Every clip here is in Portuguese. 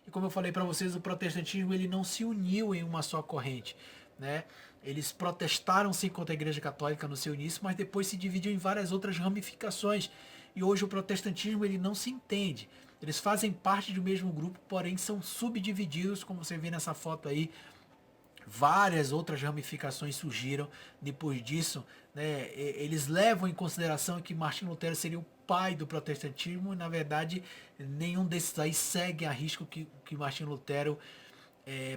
E como eu falei para vocês, o protestantismo ele não se uniu em uma só corrente, né? Eles protestaram sim contra a Igreja Católica no seu início, mas depois se dividiu em várias outras ramificações. E hoje o protestantismo ele não se entende. Eles fazem parte do mesmo grupo, porém são subdivididos, como você vê nessa foto aí. Várias outras ramificações surgiram depois disso, né? Eles levam em consideração que Martinho Lutero seria o pai do protestantismo e na verdade nenhum desses aí segue a risco que Martinho Lutero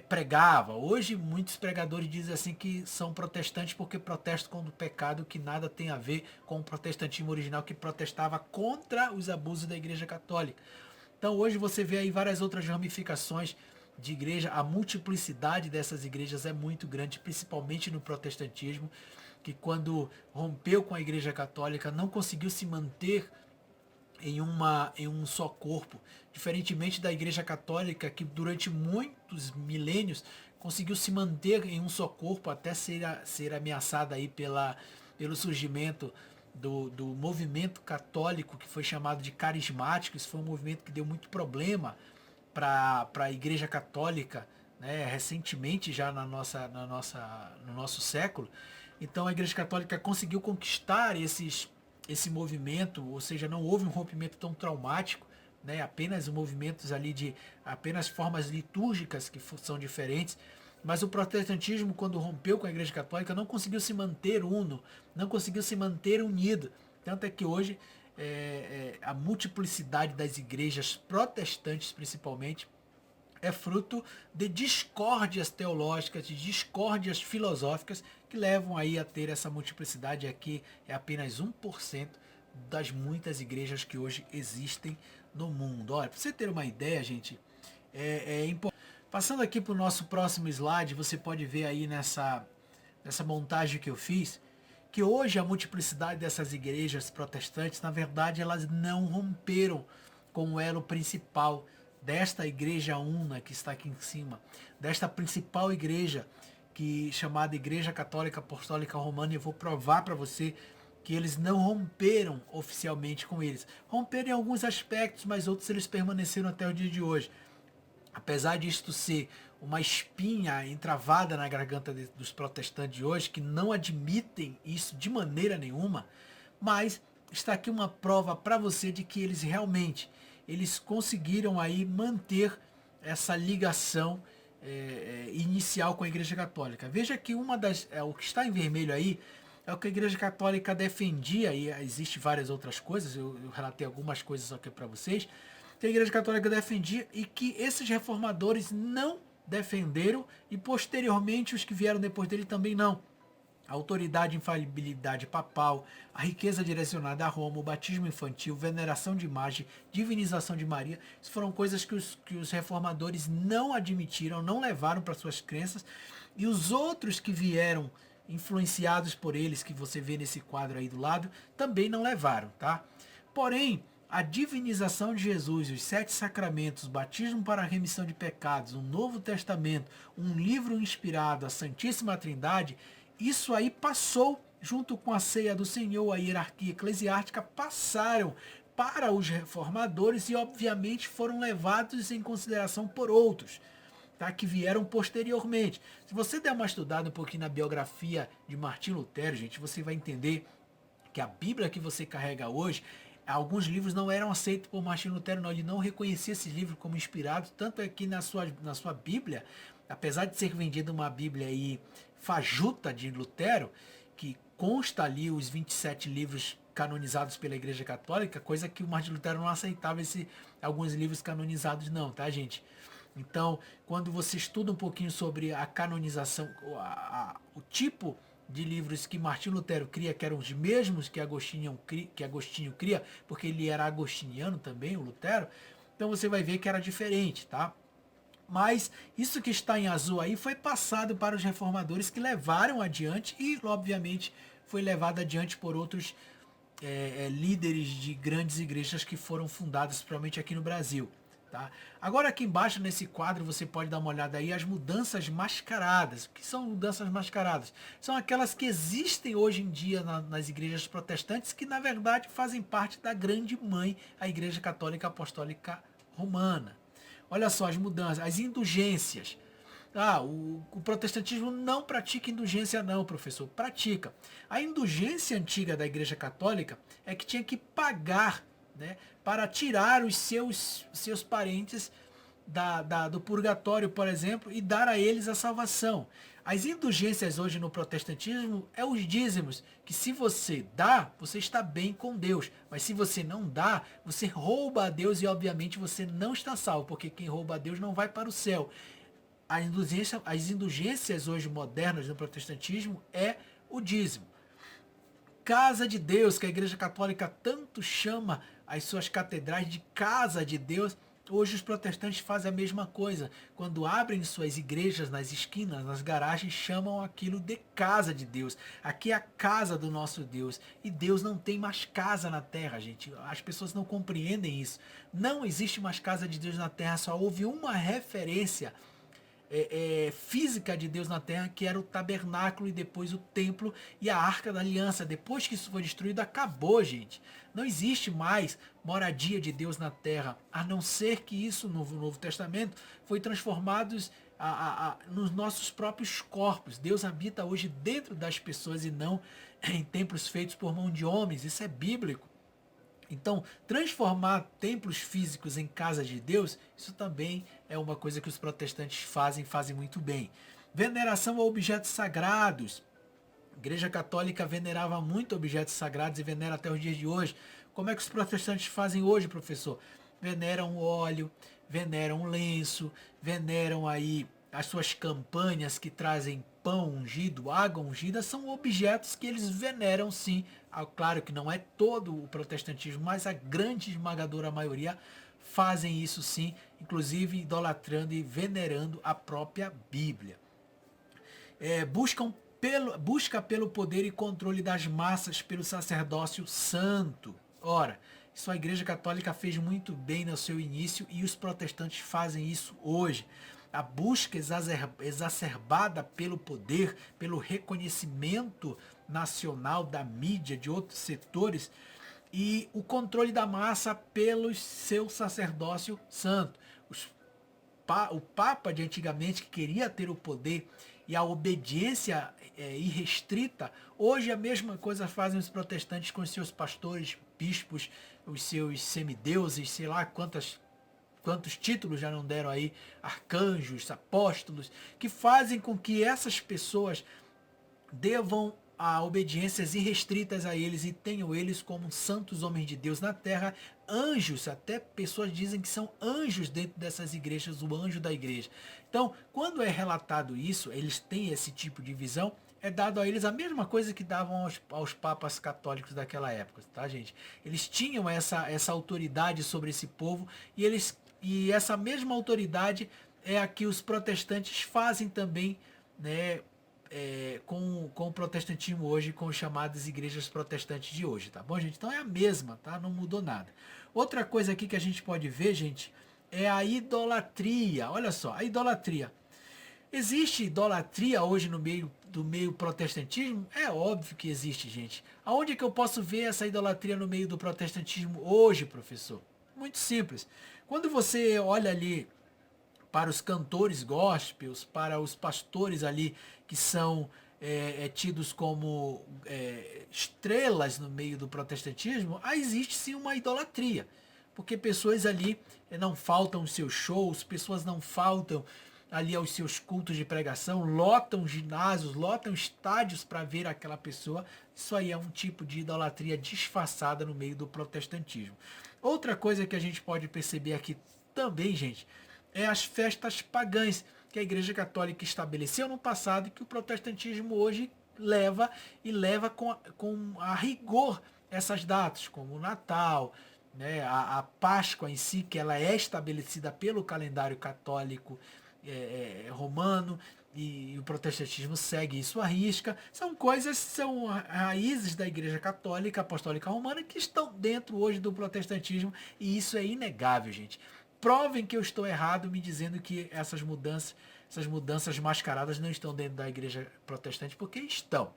pregava. Hoje muitos pregadores dizem assim que são protestantes porque protestam contra o pecado, que nada tem a ver com o protestantismo original que protestava contra os abusos da Igreja Católica. Então hoje você vê aí várias outras ramificações de igreja, a multiplicidade dessas igrejas é muito grande, principalmente no protestantismo, que quando rompeu com a Igreja Católica não conseguiu se manter em um só corpo, diferentemente da Igreja Católica que durante muitos milênios conseguiu se manter em um só corpo até ser ameaçada aí pelo surgimento do movimento católico que foi chamado de carismático. Isso foi um movimento que deu muito problema para a Igreja Católica, né, recentemente já no nosso século. Então a Igreja Católica conseguiu conquistar esse movimento, ou seja, não houve um rompimento tão traumático, né, apenas movimentos ali de apenas formas litúrgicas que são diferentes. Mas o protestantismo, quando rompeu com a Igreja Católica, não conseguiu se manter uno, não conseguiu se manter unido. Tanto é que hoje a multiplicidade das igrejas protestantes, principalmente, é fruto de discórdias teológicas, de discórdias filosóficas que levam aí a ter essa multiplicidade. Aqui é apenas 1% das muitas igrejas que hoje existem no mundo. Olha, para você ter uma ideia, gente, é importante. Passando aqui para o nosso próximo slide, você pode ver aí nessa montagem que eu fiz, que hoje a multiplicidade dessas igrejas protestantes, na verdade, elas não romperam com o elo principal desta igreja una que está aqui em cima, desta principal igreja chamada Igreja Católica Apostólica Romana. E eu vou provar para você que eles não romperam oficialmente com eles. Romperam em alguns aspectos, mas outros eles permaneceram até o dia de hoje. Apesar disto ser uma espinha entravada na garganta dos protestantes de hoje, que não admitem isso de maneira nenhuma, mas está aqui uma prova para você de que eles realmente eles conseguiram aí manter essa ligação inicial com a Igreja Católica. Veja que o que está em vermelho aí é o que a Igreja Católica defendia, e existe várias outras coisas, eu relatei algumas coisas aqui para vocês, que a Igreja Católica defendia e que esses reformadores não defenderam, e posteriormente os que vieram depois dele também não. A autoridade e infalibilidade papal, a riqueza direcionada a Roma, o batismo infantil, veneração de imagem, divinização de Maria, isso foram coisas que os reformadores não admitiram, não levaram para suas crenças, e os outros que vieram influenciados por eles, que você vê nesse quadro aí do lado, também não levaram, tá? Porém, a divinização de Jesus, os 7 sacramentos, batismo para a remissão de pecados, um Novo Testamento, um livro inspirado, a Santíssima Trindade, isso aí passou, junto com a ceia do Senhor, a hierarquia eclesiástica, passaram para os reformadores e obviamente foram levados em consideração por outros, tá, que vieram posteriormente. Se você der uma estudada um pouquinho na biografia de Martinho Lutero, gente, você vai entender que a Bíblia que você carrega hoje, alguns livros não eram aceitos por Martinho Lutero, não. Ele não reconhecia esses livros como inspirados, tanto é que na sua Bíblia, apesar de ser vendida uma Bíblia aí fajuta de Lutero, que consta ali os 27 livros canonizados pela Igreja Católica, coisa que o Martinho Lutero não aceitava alguns livros canonizados não, tá, gente? Então, quando você estuda um pouquinho sobre a canonização, o tipo de livros que Martinho Lutero cria, que eram os mesmos que Agostinho cria, porque ele era agostiniano também, o Lutero, então você vai ver que era diferente, tá? Mas isso que está em azul aí foi passado para os reformadores, que levaram adiante e, obviamente, foi levado adiante por outros líderes de grandes igrejas que foram fundadas, principalmente aqui no Brasil. Tá? Agora aqui embaixo nesse quadro você pode dar uma olhada aí as mudanças mascaradas. O que são mudanças mascaradas? São aquelas que existem hoje em dia nas igrejas protestantes, que na verdade fazem parte da grande mãe, a Igreja Católica Apostólica Romana. Olha só as mudanças, as indulgências. O protestantismo não pratica indulgência não, professor. Pratica. A indulgência antiga da Igreja Católica é que tinha que pagar, né, para tirar os seus parentes do purgatório, por exemplo, e dar a eles a salvação. As indulgências hoje no protestantismo é os dízimos, que se você dá, você está bem com Deus. Mas se você não dá, você rouba a Deus e obviamente você não está salvo, porque quem rouba a Deus não vai para o céu. As indulgências hoje modernas no protestantismo é o dízimo. Casa de Deus, que a Igreja Católica tanto chama as suas catedrais de casa de Deus, hoje os protestantes fazem a mesma coisa. Quando abrem suas igrejas nas esquinas, nas garagens, chamam aquilo de casa de Deus. Aqui é a casa do nosso Deus. E Deus não tem mais casa na terra, gente. As pessoas não compreendem isso. Não existe mais casa de Deus na terra, só houve uma referência física de Deus na terra, que era o tabernáculo e depois o templo e a arca da aliança. Depois que isso foi destruído, acabou, gente. Não existe mais moradia de Deus na terra, a não ser que isso no Novo Testamento foi transformado nos nossos próprios corpos. Deus habita hoje dentro das pessoas e não em templos feitos por mão de homens. Isso é bíblico. Então, transformar templos físicos em casa de Deus, isso também é uma coisa que os protestantes fazem muito bem. Veneração a objetos sagrados. A Igreja Católica venerava muito objetos sagrados e venera até os dias de hoje. Como é que os protestantes fazem hoje, professor? Veneram o óleo, veneram o lenço, veneram aí as suas campanhas que trazem pão ungido, água ungida, são objetos que eles veneram sim. Claro que não é todo o protestantismo, mas a grande esmagadora maioria fazem isso sim, inclusive idolatrando e venerando a própria Bíblia. Busca pelo poder e controle das massas pelo sacerdócio santo. Ora, isso a Igreja Católica fez muito bem no seu início e os protestantes fazem isso hoje. A busca exacerbada pelo poder, pelo reconhecimento nacional da mídia, de outros setores, e o controle da massa pelo seu sacerdócio santo. O Papa de antigamente, que queria ter o poder e a obediência irrestrita, hoje a mesma coisa fazem os protestantes com os seus pastores, bispos, os seus semideuses, sei lá quantos títulos já não deram aí, arcanjos, apóstolos, que fazem com que essas pessoas devam a obediências irrestritas a eles e tenham eles como santos homens de Deus na terra, anjos, até pessoas dizem que são anjos dentro dessas igrejas, o anjo da igreja. Então, quando é relatado isso, eles têm esse tipo de visão, é dado a eles a mesma coisa que davam aos papas católicos daquela época, tá, gente? Eles tinham essa autoridade sobre esse povo e essa mesma autoridade é a que os protestantes fazem também, né, com o protestantismo hoje, com as chamadas igrejas protestantes de hoje, tá bom, gente? Então é a mesma, tá? Não mudou nada. Outra coisa aqui que a gente pode ver, gente, é a idolatria. Olha só, a idolatria. Existe idolatria hoje no meio do meio protestantismo? É óbvio que existe, gente. Aonde é que eu posso ver essa idolatria no meio do protestantismo hoje, professor? Muito simples. Quando você olha ali para os cantores gospels, para os pastores ali que são tidos como estrelas no meio do protestantismo, existe sim uma idolatria. Porque pessoas ali não faltam os seus shows, pessoas não faltam ali aos seus cultos de pregação, lotam ginásios, lotam estádios para ver aquela pessoa. Isso aí é um tipo de idolatria disfarçada no meio do protestantismo. Outra coisa que a gente pode perceber aqui também, gente, é as festas pagãs que a Igreja Católica estabeleceu no passado e que o protestantismo hoje leva com a rigor essas datas, como o Natal, né, a Páscoa em si, que ela é estabelecida pelo calendário católico romano, e o protestantismo segue isso à risca. São raízes da Igreja Católica Apostólica Romana que estão dentro hoje do protestantismo, e isso é inegável, gente. Provem que eu estou errado me dizendo que essas mudanças mascaradas não estão dentro da igreja protestante, porque estão.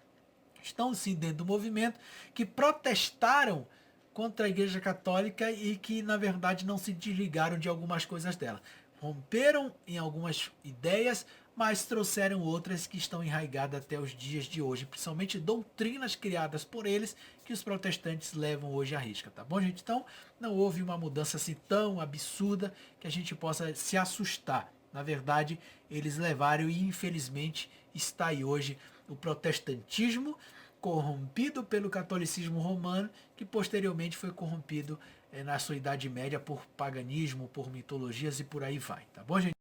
Estão sim dentro do movimento que protestaram contra a igreja católica e que, na verdade, não se desligaram de algumas coisas dela. romperam em algumas ideias, mas trouxeram outras que estão enraigadas até os dias de hoje, principalmente doutrinas criadas por eles que os protestantes levam hoje à risca, tá bom, gente? Então, não houve uma mudança assim tão absurda que a gente possa se assustar. Na verdade, eles levaram e infelizmente está aí hoje o protestantismo corrompido pelo catolicismo romano, que posteriormente foi corrompido na sua Idade Média por paganismo, por mitologias e por aí vai, tá bom, gente?